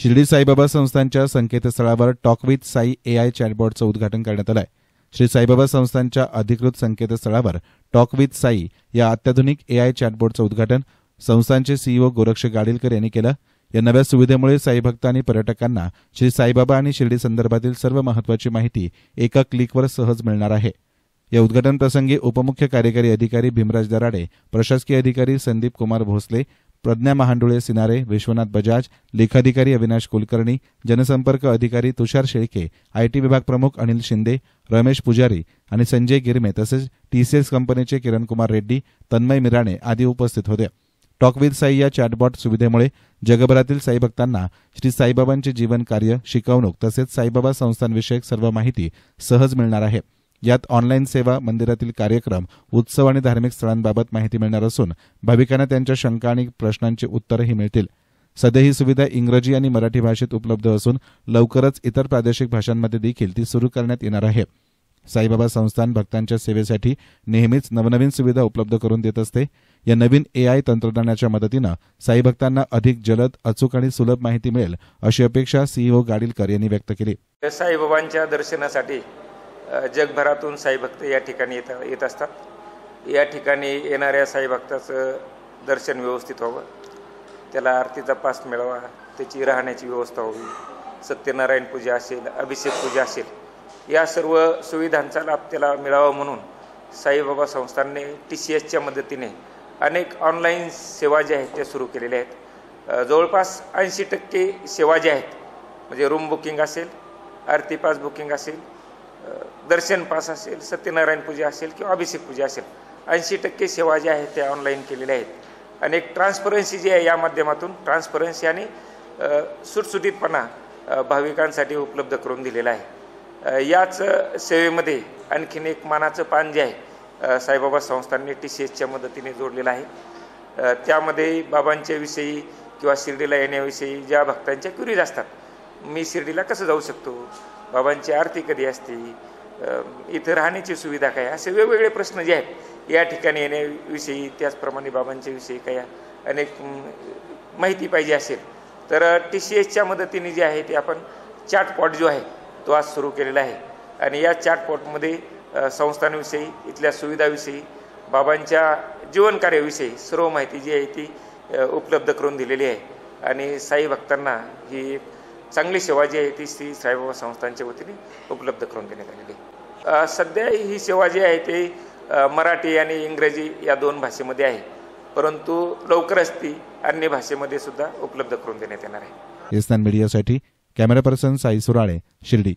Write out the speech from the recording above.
शिर्डी साईबाबा संस्थानच्या संकेतस्थळावर talk with Sai AI चॅटबॉटचं उद्घाटन करण्यात आलं आहे। श्री साईबाबा संस्थानच्या अधिकृत संकेतस्थळावर टॉक विथ साई या अत्याधुनिक एआय चॅटबॉटचं उद्घाटन संस्थानचे सीईओ गोरक्ष गाडीलकर यांनी केलं। या नव्या सुविधेमुळे साईभक्त आणि पर्यटकांना श्री साईबाबा आणि शिर्डी संदर्भातील सर्व महत्त्वाची माहिती एका क्लिकवर सहज मिळणार आहे। या उद्घाटन प्रसंगी उपमुख्य कार्यकारी अधिकारी भीमराज दराडे, प्रशासकीय अधिकारी संदीप कुमार भोसले, प्रज्ञा महांडुळे सिनारे, विश्वनाथ बजाज, लेखाधिकारी अविनाश कुलकर्णी, जनसंपर्क अधिकारी तुषार शेळके, आयटी विभाग प्रमुख अनिल शिंदे, रमेश पुजारी आणि संजय गिरमे तसेच टीसीएस कंपनीचे किरण कुमार रेड्डी, तन्मय मिराणे आदी उपस्थित होते। टॉक विथ साई या चॅटबॉट सुविधेमुळे जगभरातील साईभक्तांना श्री साईबाबांचे जीवन कार्य, शिकवणूक तसेच साईबाबा संस्थांविषयक सर्व माहिती सहज मिळणार आहे। यात ऑनलाईन सेवा, मंदिरातील कार्यक्रम, उत्सव आणि धार्मिक स्थळांबाबत माहिती मिळणार असून भाविकांना त्यांच्या शंका आणि प्रश्नांची उत्तरही मिळतील। सध्या ही सुविधा इंग्रजी आणि मराठी भाषेत उपलब्ध असून लवकरच इतर प्रादेशिक भाषांमध्ये देखील ती सुरू करण्यात येणार आहे। साईबाबा संस्थान भक्तांच्या सेवेसाठी नेहमीच नवनवीन सुविधा उपलब्ध करून देत असते। या नवीन एआय तंत्रज्ञानाच्या मदतीनं साईभक्तांना अधिक जलद, अचूक आणि सुलभ माहिती मिळेल अशी अपेक्षा सीईओ गाडीलकर यांनी व्यक्त केली। साईबाबांच्या दर्शनासाठी जगभरातून साईभक्त या ठिकाणी येत असतात। या ठिकाणी येणाऱ्या साईभक्ताचं दर्शन व्यवस्थित व्हावं, त्याला आरतीचा पास मिळावा, त्याची राहण्याची व्यवस्था व्हावी, सत्यनारायण पूजा असेल, अभिषेक पूजा असेल, या सर्व सुविधांचा लाभ त्याला मिळावा म्हणून साईबाबा संस्थानने टीसीएसच्या मदतीने अनेक ऑनलाईन सेवा ज्या आहेत त्या सुरू केलेल्या आहेत। जवळपास 80% सेवा ज्या आहेत, म्हणजे रूम बुकिंग असेल, आरती पास बुकिंग असेल, दर्शन पास असेल, सत्यनारायण पूजा असेल किंवा अभिषेक पूजा असेल, 80% सेवा ज्या आहेत त्या ऑनलाईन केलेल्या आहेत। अनेक ट्रान्सपरन्सी जी आहे या माध्यमातून ट्रान्सपरन्सी आणि सुटसुटीतपणा भाविकांसाठी उपलब्ध करून दिलेला आहे। याच सेवेमध्ये आणखीन एक मानाचं पान जे आहे साईबाबा संस्थानने टीसीएसच्या मदतीने जोडलेलं आहे। त्यामध्ये बाबांच्या विषयी किंवा शिर्डीला येण्याविषयी ज्या भक्तांच्या क्युरीज असतात, मी शिर्डीला कसं जाऊ शकतो, बाबांची आरती कधी असते, इथं राहण्याची सुविधा काय, असे वेगवेगळे प्रश्न जे आहेत या ठिकाणी येण्याविषयी, त्याचप्रमाणे बाबांच्या विषयी काय अनेक माहिती पाहिजे असेल तर टीसीएसच्या मदतीने जे आहे ते आपण चॅटबॉट जो आहे तो आज सुरू केलेला आहे। आणि या चॅटबॉटमध्ये संस्थांविषयी, इथल्या सुविधाविषयी, बाबांच्या जीवनकार्याविषयी सर्व माहिती जी आहे ती उपलब्ध करून दिलेली आहे। आणि साई भक्तांना ही चांगली सेवा जी आहे ती श्री साईबाबा संस्थानच्या वतीने उपलब्ध करून देण्यात आलेली आहे। सध्या ही सेवा जी आहे ती मराठी आणि इंग्रजी या 2 भाषेमध्ये आहे, परंतु लवकरच ती अन्य भाषेमध्ये सुद्धा उपलब्ध करून देण्यात येणार आहे। मीडियासाठी कॅमेरा पर्सन साई सुराळे, शिर्डी।